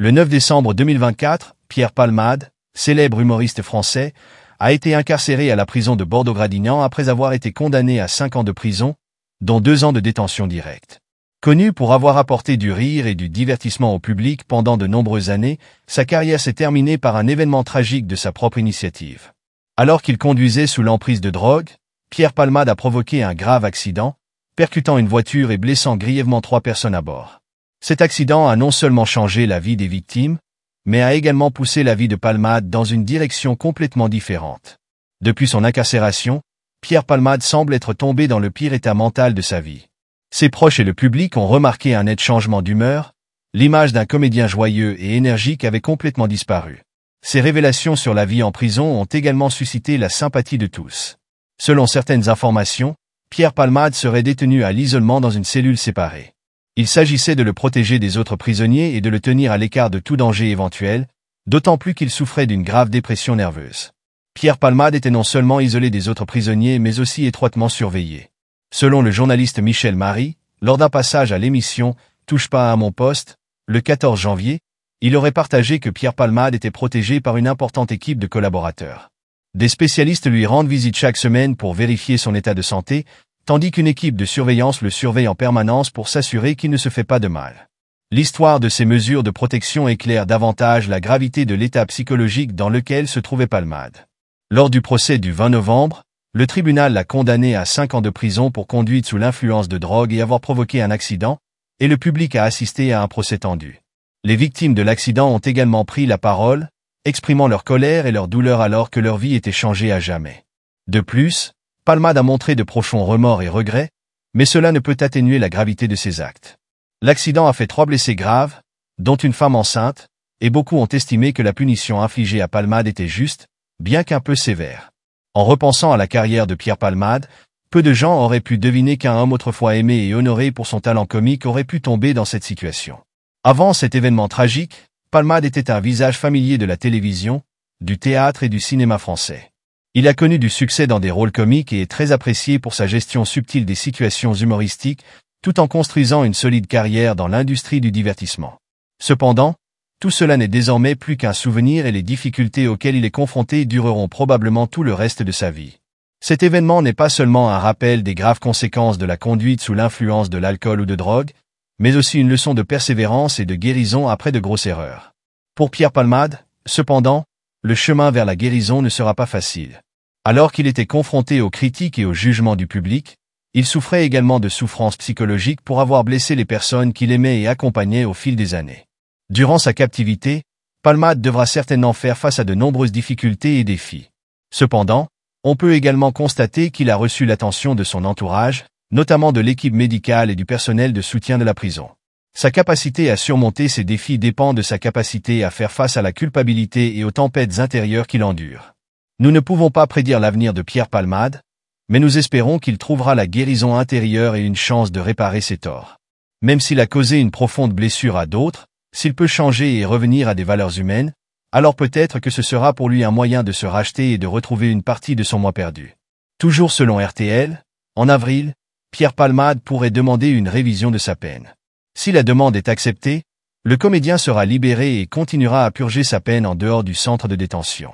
Le 9 décembre 2024, Pierre Palmade, célèbre humoriste français, a été incarcéré à la prison de Bordeaux-Gradignan après avoir été condamné à 5 ans de prison, dont 2 ans de détention directe. Connu pour avoir apporté du rire et du divertissement au public pendant de nombreuses années, sa carrière s'est terminée par un événement tragique de sa propre initiative. Alors qu'il conduisait sous l'emprise de drogue, Pierre Palmade a provoqué un grave accident, percutant une voiture et blessant grièvement 3 personnes à bord. Cet accident a non seulement changé la vie des victimes, mais a également poussé la vie de Palmade dans une direction complètement différente. Depuis son incarcération, Pierre Palmade semble être tombé dans le pire état mental de sa vie. Ses proches et le public ont remarqué un net changement d'humeur, l'image d'un comédien joyeux et énergique avait complètement disparu. Ses révélations sur la vie en prison ont également suscité la sympathie de tous. Selon certaines informations, Pierre Palmade serait détenu à l'isolement dans une cellule séparée. Il s'agissait de le protéger des autres prisonniers et de le tenir à l'écart de tout danger éventuel, d'autant plus qu'il souffrait d'une grave dépression nerveuse. Pierre Palmade était non seulement isolé des autres prisonniers mais aussi étroitement surveillé. Selon le journaliste Michel Marie, lors d'un passage à l'émission « Touche pas à mon poste », le 14 janvier, il aurait partagé que Pierre Palmade était protégé par une importante équipe de collaborateurs. Des spécialistes lui rendent visite chaque semaine pour vérifier son état de santé, tandis qu'une équipe de surveillance le surveille en permanence pour s'assurer qu'il ne se fait pas de mal. L'histoire de ces mesures de protection éclaire davantage la gravité de l'état psychologique dans lequel se trouvait Palmade. Lors du procès du 20 novembre, le tribunal l'a condamné à 5 ans de prison pour conduite sous l'influence de drogue et avoir provoqué un accident, et le public a assisté à un procès tendu. Les victimes de l'accident ont également pris la parole, exprimant leur colère et leur douleur alors que leur vie était changée à jamais. De plus, Palmade a montré de profonds remords et regrets, mais cela ne peut atténuer la gravité de ses actes. L'accident a fait 3 blessés graves, dont une femme enceinte, et beaucoup ont estimé que la punition infligée à Palmade était juste, bien qu'un peu sévère. En repensant à la carrière de Pierre Palmade, peu de gens auraient pu deviner qu'un homme autrefois aimé et honoré pour son talent comique aurait pu tomber dans cette situation. Avant cet événement tragique, Palmade était un visage familier de la télévision, du théâtre et du cinéma français. Il a connu du succès dans des rôles comiques et est très apprécié pour sa gestion subtile des situations humoristiques, tout en construisant une solide carrière dans l'industrie du divertissement. Cependant, tout cela n'est désormais plus qu'un souvenir et les difficultés auxquelles il est confronté dureront probablement tout le reste de sa vie. Cet événement n'est pas seulement un rappel des graves conséquences de la conduite sous l'influence de l'alcool ou de drogue, mais aussi une leçon de persévérance et de guérison après de grosses erreurs. Pour Pierre Palmade, cependant, le chemin vers la guérison ne sera pas facile. Alors qu'il était confronté aux critiques et aux jugements du public, il souffrait également de souffrances psychologiques pour avoir blessé les personnes qu'il aimait et accompagnait au fil des années. Durant sa captivité, Palmade devra certainement faire face à de nombreuses difficultés et défis. Cependant, on peut également constater qu'il a reçu l'attention de son entourage, notamment de l'équipe médicale et du personnel de soutien de la prison. Sa capacité à surmonter ces défis dépend de sa capacité à faire face à la culpabilité et aux tempêtes intérieures qu'il endure. Nous ne pouvons pas prédire l'avenir de Pierre Palmade, mais nous espérons qu'il trouvera la guérison intérieure et une chance de réparer ses torts. Même s'il a causé une profonde blessure à d'autres, s'il peut changer et revenir à des valeurs humaines, alors peut-être que ce sera pour lui un moyen de se racheter et de retrouver une partie de son moi perdu. Toujours selon RTL, en avril, Pierre Palmade pourrait demander une révision de sa peine. Si la demande est acceptée, le comédien sera libéré et continuera à purger sa peine en dehors du centre de détention.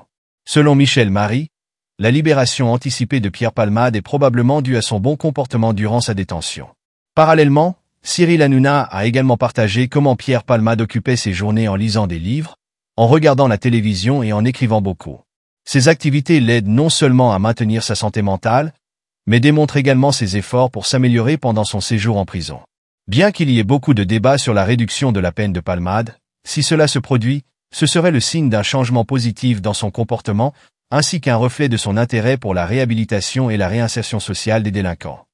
Selon Michel Marie, la libération anticipée de Pierre Palmade est probablement due à son bon comportement durant sa détention. Parallèlement, Cyril Hanouna a également partagé comment Pierre Palmade occupait ses journées en lisant des livres, en regardant la télévision et en écrivant beaucoup. Ces activités l'aident non seulement à maintenir sa santé mentale, mais démontrent également ses efforts pour s'améliorer pendant son séjour en prison. Bien qu'il y ait beaucoup de débats sur la réduction de la peine de Palmade, si cela se produit, ce serait le signe d'un changement positif dans son comportement, ainsi qu'un reflet de son intérêt pour la réhabilitation et la réinsertion sociale des délinquants.